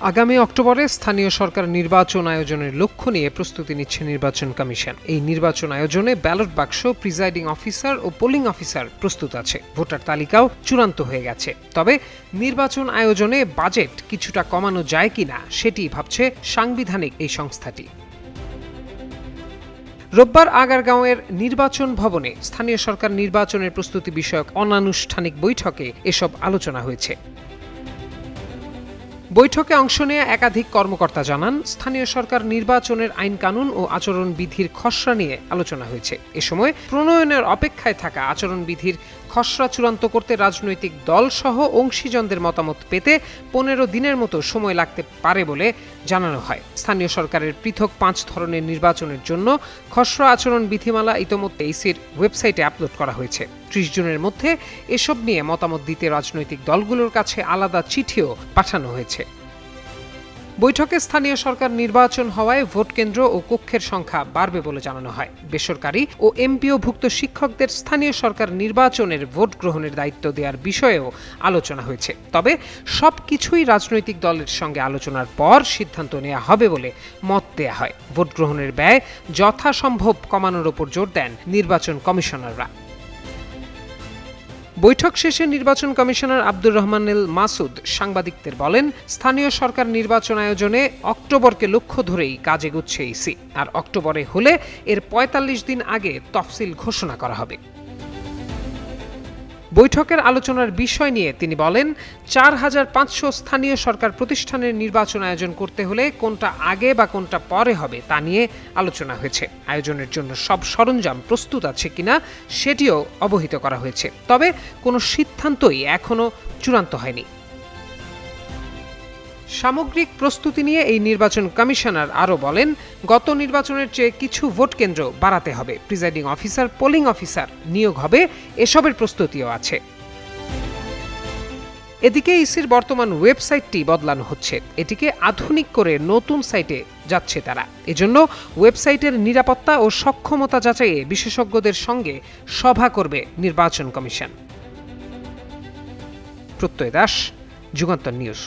আগামী অক্টোবরে স্থানীয় সরকার নির্বাচন আয়োজনের লক্ষ্য নিয়ে প্রস্তুতি নিচ্ছে নির্বাচন কমিশন। এই নির্বাচন আয়োজনে ব্যালট বাক্স, প্রিজাইডিং অফিসার ও পোলিং অফিসার প্রস্তুত আছে। ভোটার তালিকাও চূড়ান্ত হয়ে গেছে। তবে নির্বাচন আয়োজনে বাজেট কিছুটা কমানো যায় কিনা সেটি ভাবছে সাংবিধানিক এই সংস্থাটি। রোববার আগারগাঁওয়ের নির্বাচন ভবনে স্থানীয় সরকার নির্বাচনের প্রস্তুতি বিষয়ক অনানুষ্ঠানিক বৈঠকে এসব আলোচনা হয়েছে। বৈঠকে অংশ নিয়ে একাধিক কর্মকর্তা জানান, স্থানীয় সরকার নির্বাচনের আইন কানুন ও আচরণবিধির খসড়া নিয়ে আলোচনা হয়েছে। এ সময় প্রণয়নের অপেক্ষায় থাকা আচরণবিধির খসড়া চূড়ান্ত করতে রাজনৈতিক দল সহ অংশীজনদের মতামত পেতে 15 দিনের মতো সময় লাগতে পারে বলে জানানো হয়। স্থানীয় সরকারের পৃথক 5 ধরনের নির্বাচনের জন্য খসড়া আচরণ বিধিমালা ইতোমধ্যে ইসির ওয়েবসাইটে আপলোড করা হয়েছে। 30 জুনের মধ্যে এসব নিয়ে মতামত দিতে রাজনৈতিক দলগুলোর কাছে আলাদা চিঠিও পাঠানো হয়েছে। বৈঠকে স্থানীয় সরকার নির্বাচন হওয়ায় ভোট কেন্দ্র ও কক্ষের সংখ্যা বাড়বে বলে জানানো হয়। বেসরকারি ও এমপিওভুক্ত শিক্ষকদের স্থানীয় সরকার নির্বাচনের ভোট গ্রহণের দায়িত্ব দেওয়ার বিষয়েও আলোচনা হয়েছে। তবে সবকিছুই রাজনৈতিক দলের সঙ্গে আলোচনার পর সিদ্ধান্ত নেওয়া হবে বলে মত দেয়া হয়। ভোট গ্রহণের ব্যয় যথাসম্ভব কমানোর উপর জোর দেন নির্বাচন কমিশনাররা। বৈঠক শেষে নির্বাচন কমিশনার আব্দুর রহমানুল মাসুদ সাংবাদিকদের বলেন, স্থানীয় সরকার নির্বাচন আয়োজনে অক্টোবরকে লক্ষ্য ধরেই কাজ এগুচ্ছে ইসি। আর অক্টোবরে হলে এর 45 দিন আগে তফসিল ঘোষণা করা হবে। বৈঠকের আলোচনার বিষয় নিয়ে তিনি বলেন, 4500 স্থানীয় সরকার প্রতিষ্ঠানের নির্বাচন আয়োজন করতে হলে কোনটা আগে বা কোনটা পরে হবে তা নিয়ে আলোচনা হয়েছে। আয়োজনের জন্য সব সরঞ্জাম প্রস্তুত আছে কিনা সেটিও অবহিত করা হয়েছে। তবে কোনো সিদ্ধান্তই এখনো চূড়ান্ত হয়নি। সামগ্রিক প্রস্তুতি নিয়ে এই নির্বাচন কমিশনার আরও বলেন, গত নির্বাচনের চেয়ে কিছু ভোট কেন্দ্র বাড়াতে হবে। প্রিজাইডিং অফিসার, পোলিং অফিসার নিয়োগ হবে, এসবের প্রস্তুতিও আছে। এদিকে ইসির বর্তমান ওয়েবসাইটটি বদলানো হচ্ছে। এটিকে আধুনিক করে নতুন সাইটে যাচ্ছে তারা। এজন্য ওয়েবসাইটের নিরাপত্তা ও সক্ষমতা যাচাইয়ে বিশেষজ্ঞদের সঙ্গে সভা করবে নির্বাচন কমিশন। প্রত্যয় দাস, যুগান্তর নিউজ।